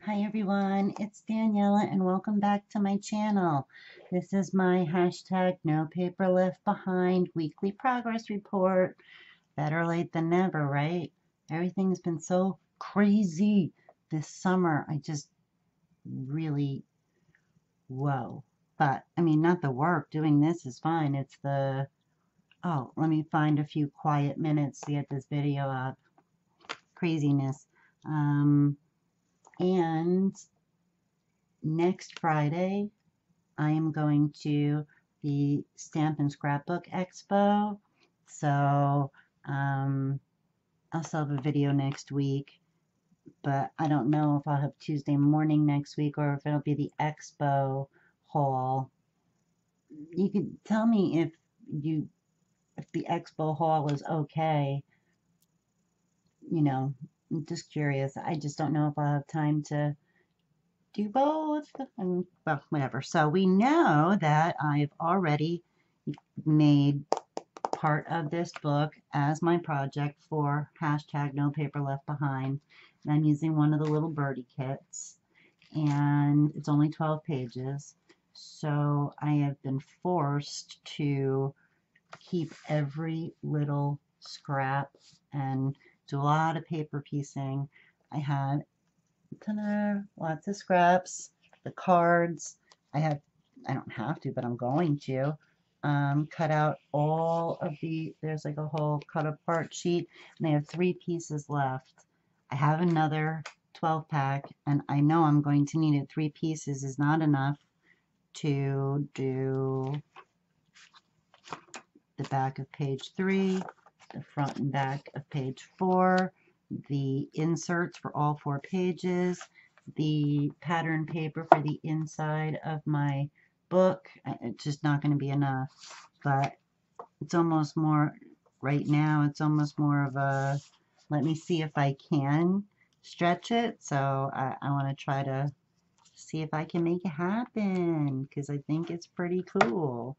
Hi everyone, it's Daniella and welcome back to my channel. This is my hashtag no paper left behind weekly progress report. Better late than never, right? Everything's been so crazy this summer. I just really, whoa. But I mean, not the work. Doing this is fine. It's the, oh, let me find a few quiet minutes to get this video up. Craziness. And next Friday, I am going to the Stamp and Scrapbook Expo. So I'll still have a video next week, but I don't know if I'll have Tuesday morning next week or if it'll be the expo haul. You can tell me if the expo haul is okay. I'm just curious. I just don't know if I'll have time to do both. And, well, whatever. So we know that I've already made part of this book as my project for hashtag no paper left behind. And I'm using one of the Little Birdie kits, and it's only 12 pages. So I have been forced to keep every little scrap and do a lot of paper piecing. I had lots of scraps, the cards. I don't have to, but I'm going to cut out all of there's like a whole cut apart sheet, and I have 3 pieces left. I have another 12 pack, and I know I'm going to need it. 3 pieces is not enough to do the back of page 3, the front and back of page 4, the inserts for all 4 pages, the pattern paper for the inside of my book. It's just not going to be enough, but it's almost more, right now, it's almost more of a, let me see if I can stretch it. So I want to try to see if I can make it happen, because I think it's pretty cool.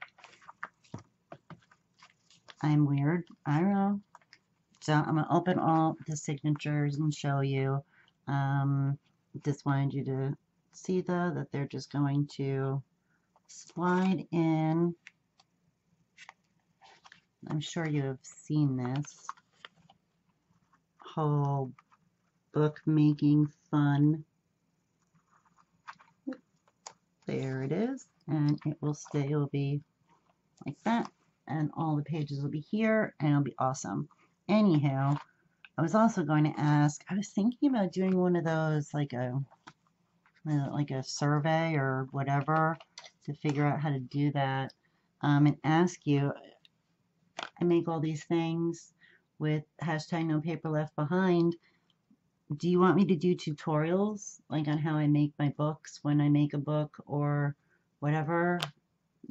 I'm weird. I don't know. So I'm going to open all the signatures and show you. Just wanted you to see, though, that they're just going to slide in. I'm sure you have seen this whole bookmaking fun. There it is. And it will stay. It will be like that. And all the pages will be here. And it'll be awesome. Anyhow, I was also going to ask, I was thinking about doing one of those, like a survey or whatever, to figure out how to do that, and ask you. I make all these things with hashtag no paper left behind. Do you want me to do tutorials like on how I make my books when I make a book or whatever?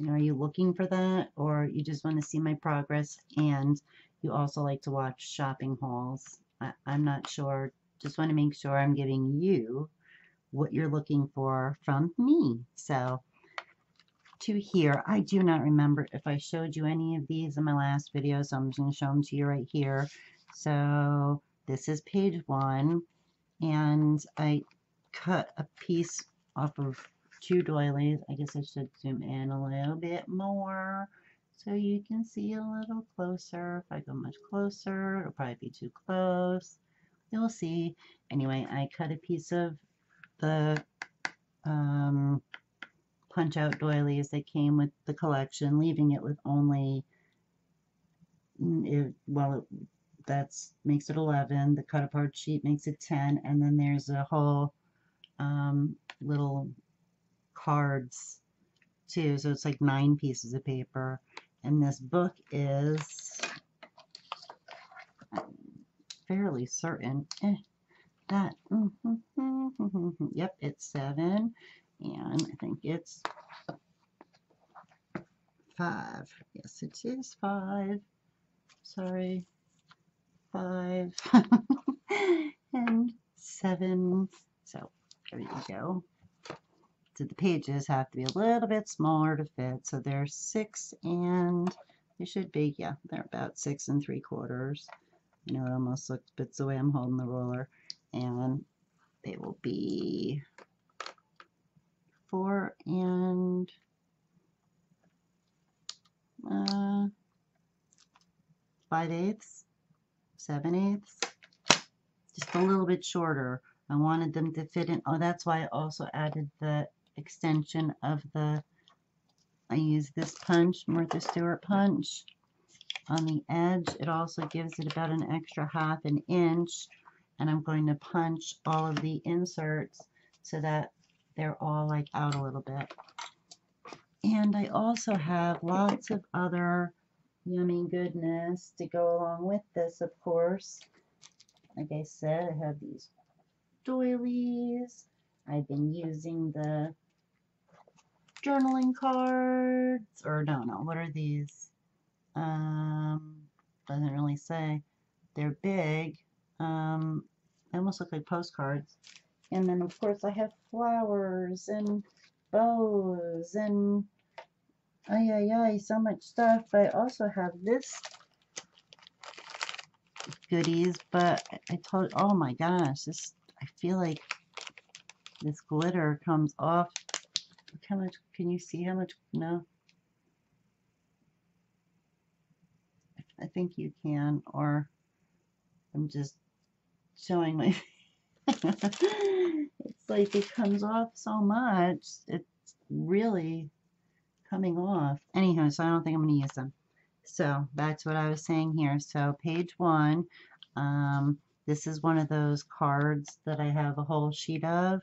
Are you looking for that, or you just want to see my progress and you also like to watch shopping hauls? I'm not sure. Just want to make sure I'm giving you what you're looking for from me. So to here, I do not remember if I showed you any of these in my last video, so I'm just going to show them to you right here. So this is page 1, and I cut a piece off of 2 doilies. I guess I should zoom in a little bit more so you can see a little closer. If I go much closer, it'll probably be too close. You'll see. Anyway, I cut a piece of the punch out doilies that came with the collection, leaving it with only, that makes it 11. The cut apart sheet makes it 10, and then there's a whole little cards too, so it's like 9 pieces of paper. And this book is, I'm fairly certain that yep, it's 7, and I think it's 5. Yes, it is 5. Sorry, 5 and 7. So there you go. So the pages have to be a little bit smaller to fit. So they're 6, and they should be, yeah, they're about 6 3/4. You know, it almost looks, but it's the way I'm holding the ruler. And they will be 4 and 5/8, 7/8, just a little bit shorter. I wanted them to fit in. Oh, that's why I also added the extension of the, I use this punch, Martha Stewart punch, on the edge. It also gives it about an extra 1/2 inch, and I'm going to punch all of the inserts so that they're all like out a little bit. And I also have lots of other yummy goodness to go along with this, of course. Like I said, I have these doilies. I've been using the journaling cards, or no, what are these? Doesn't really say. They're big. They almost look like postcards. And then, of course, I have flowers and bows and so much stuff. But I also have this goodies, but I told, oh my gosh, this, I feel like this glitter comes off. Look how much, can you see how much? No. I think you can, or I'm just showing my it's like it comes off so much, it's really coming off. Anyhow, so I don't think I'm going to use them. So that's what I was saying here. So page 1, this is one of those cards that I have a whole sheet of.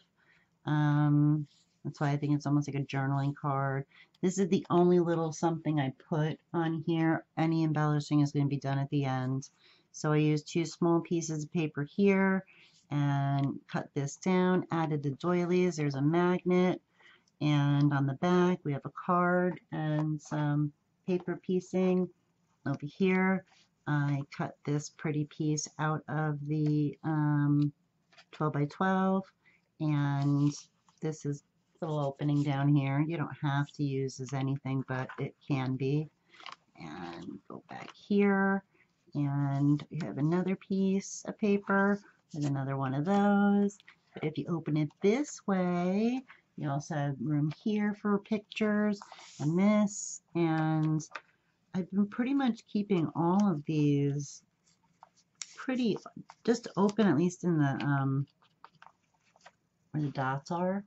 That's why I think it's almost like a journaling card. This is the only little something I put on here. Any embellishing is going to be done at the end. So I used 2 small pieces of paper here and cut this down, added the doilies. There's a magnet, and on the back we have a card and some paper piecing. Over here I cut this pretty piece out of the 12 by 12, and this is a little opening down here. You don't have to use as anything, but it can be. And go back here, and we have another piece of paper with another one of those. But if you open it this way, you also have room here for pictures and this. And I've been pretty much keeping all of these pretty just open, at least in the where the dots are.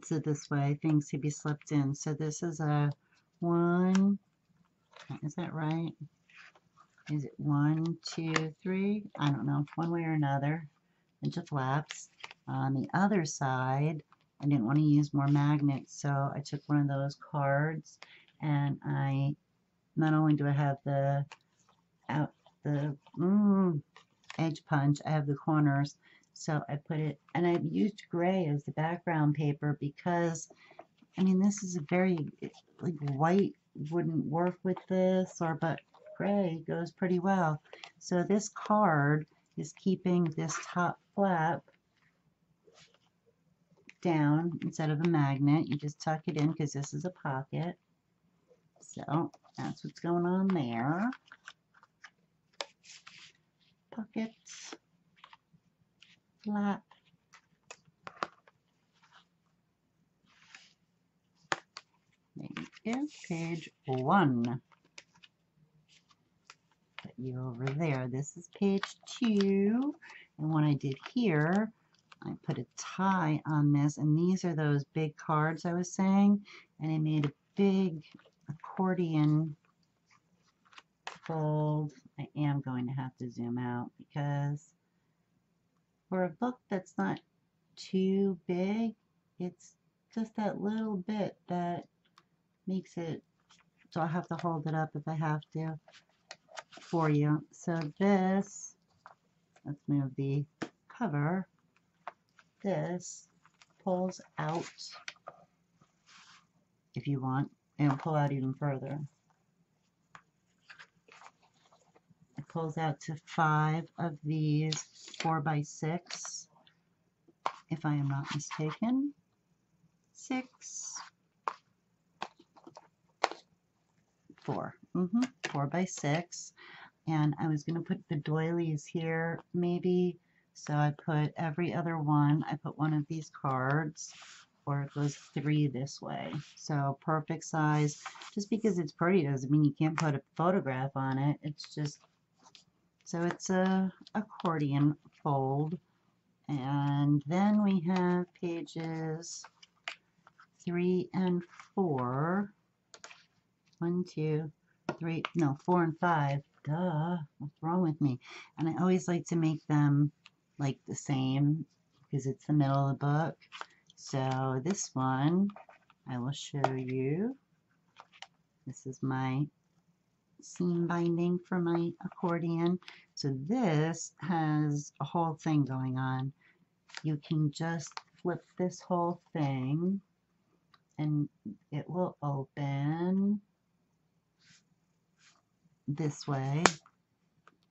So this way things can be slipped in. So this is a 1, is that right? Is it 1, 2, 3? I don't know, one way or another. Bunch of flaps. On the other side, I didn't want to use more magnets, so I took one of those cards, and I not only do I have the edge punch, I have the corners, so I put it, and I used gray as the background paper because, I mean, this is a very, like, white wouldn't work with this, but gray goes pretty well. So this card is keeping this top flap down instead of a magnet. You just tuck it in because this is a pocket. So that's what's going on there. Pocket, flap. There you go, page 1. Put you over there. This is page 2. And what I did here, I put a tie on this, and these are those big cards I was saying, and I made a big accordion fold. I am going to have to zoom out because for a book that's not too big, it's just that little bit that makes it, so I'll have to hold it up if I have to for you. So this, let's move the cover. This pulls out, if you want, and pull out even further. It pulls out to 5 of these 4 by 6, if I am not mistaken. 6, 4, 4 by 6. And I was going to put the doilies here, maybe So I put every other one, I put one of these cards, or it goes 3 this way. So perfect size. Just because it's pretty doesn't mean you can't put a photograph on it. It's just, so it's a accordion fold. And then we have pages 3 and 4. 1, 2, 3, no, 4 and 5. Duh, what's wrong with me? And I always like to make them like the same because it's the middle of the book. So this one I will show you. This is my seam binding for my accordion. So this has a whole thing going on. You can just flip this whole thing and it will open this way,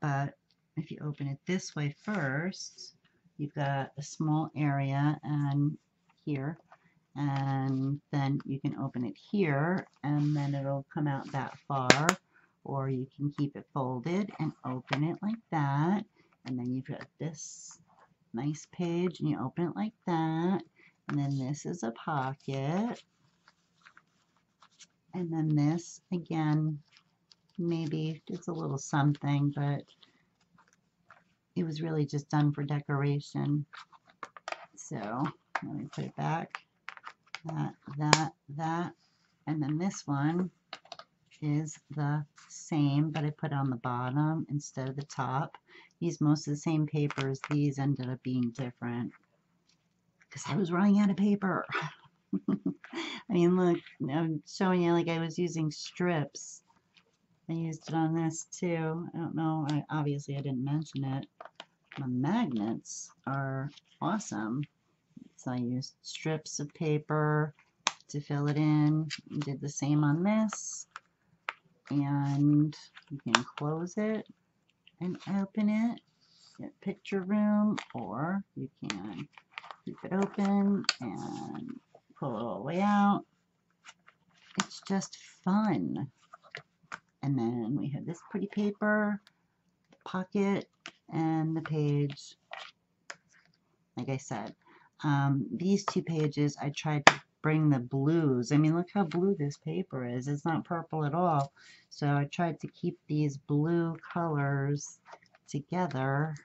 but if you open it this way first, you've got a small area and here, and then you can open it here and then it'll come out that far, or you can keep it folded and open it like that, and then you've got this nice page and you open it like that, and then this is a pocket, and then this again, maybe it's a little something, but it was really just done for decoration. So let me put it back. That, and then this one is the same, but I put it on the bottom instead of the top. These most of the same papers. These ended up being different because I was running out of paper. I mean, look, I'm showing you like I was using strips. I used it on this too. I don't know. Obviously, I didn't mention it. The magnets are awesome. So I used strips of paper to fill it in. Did the same on this. And you can close it and open it. Get picture room, or you can keep it open and pull it all the way out. It's just fun. And then we have this pretty paper, the pocket, and the page. Like I said, these 2 pages, I tried to bring the blues. I mean, look how blue this paper is. It's not purple at all. So I tried to keep these blue colors together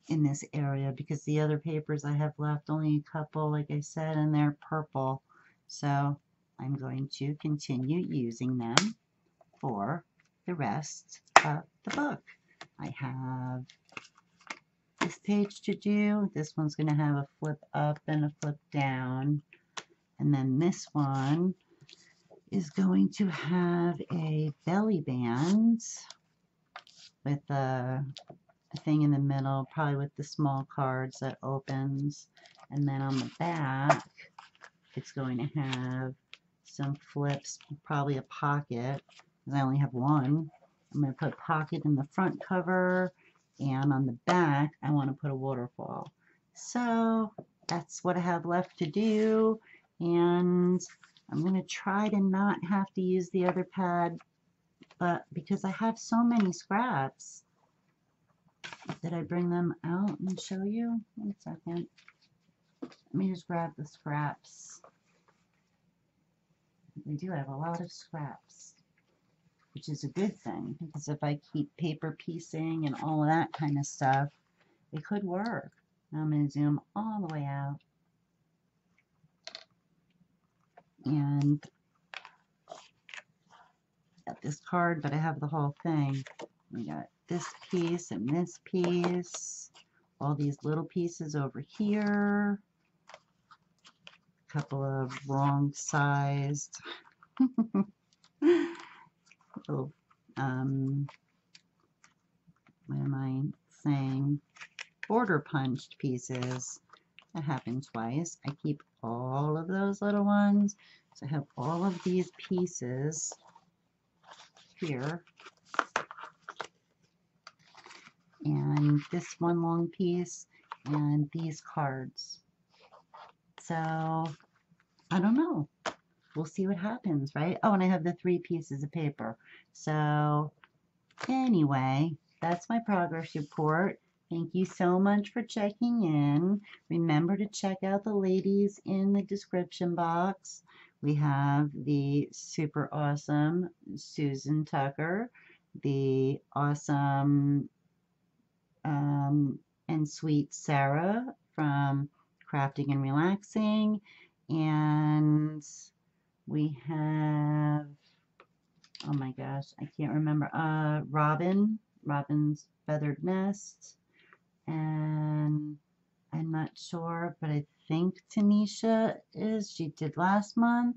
in this area because the other papers I have left, only a couple, like I said, and they're purple. So I'm going to continue using them for the rest of the book. I have this page to do. This one's going to have a flip up and a flip down. And then this one is going to have a belly band with a thing in the middle, probably with the small cards that opens. And then on the back, it's going to have some flips, probably a pocket, because I only have one. I'm going to put a pocket in the front cover, and on the back, I want to put a waterfall. So that's what I have left to do, and I'm going to try to not have to use the other pad, but because I have so many scraps, did I bring them out and show you? 1 second. Let me just grab the scraps. We do have a lot of scraps, which is a good thing, because if I keep paper piecing and all of that kind of stuff, it could work. Now I'm going to zoom all the way out. And got this card, but I have the whole thing. We got this piece and this piece, all these little pieces over here, a couple of wrong sized little, what am I saying, border punched pieces. That happened twice. I keep all of those little ones. So I have all of these pieces here. And this one long piece and these cards. So I don't know. We'll see what happens, right? Oh, and I have the 3 pieces of paper. So anyway, that's my progress report. Thank you so much for checking in. Remember to check out the ladies in the description box. We have the super awesome Susan Tucker, the awesome and sweet Sarah from Crafting and Relaxing, and we have, oh my gosh, I can't remember, Robin's Feathered Nest, and I'm not sure, but I think Tanisha she did last month.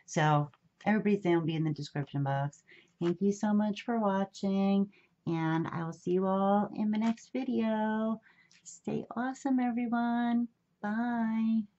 So everybody's name will be in the description box. Thank you so much for watching, and I will see you all in my next video. Stay awesome, everyone. Bye.